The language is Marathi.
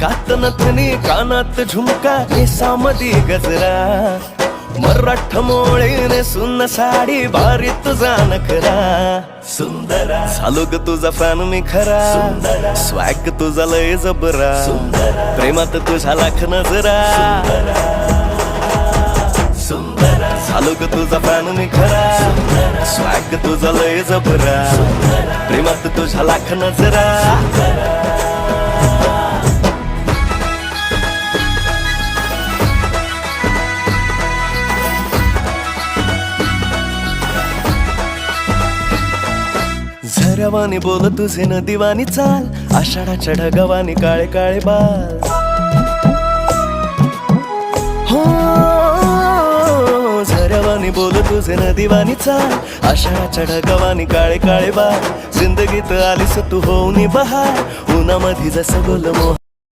नाकात नथनी कानात झुमका केसामधी गजरा मराठ मोळीने सुन्न साडी भारी तुझा नखरा सुंदरा झालो ग तुझा फॅन मी खरा स्वॅग तुझा लय जबरा प्रेमात तुझ्या लाख नजरा झालो ग तुझा फॅन मी खरा स्वॅग तुझा लय जबरा प्रेमात तुझ्या लाख नजरा झऱ्यावानी बोल तुझे नदीवानी चाल आषाढाच्या ढगावानी काळे काळे बाल हो झऱ्यावानी बोल तुझे नदीवानी चाल आषाढाच्या ढगावानी काळे काळे बाल जिंदगीत आलीस तू होऊनी बहार उन्हामध्ये जसं बोल मोह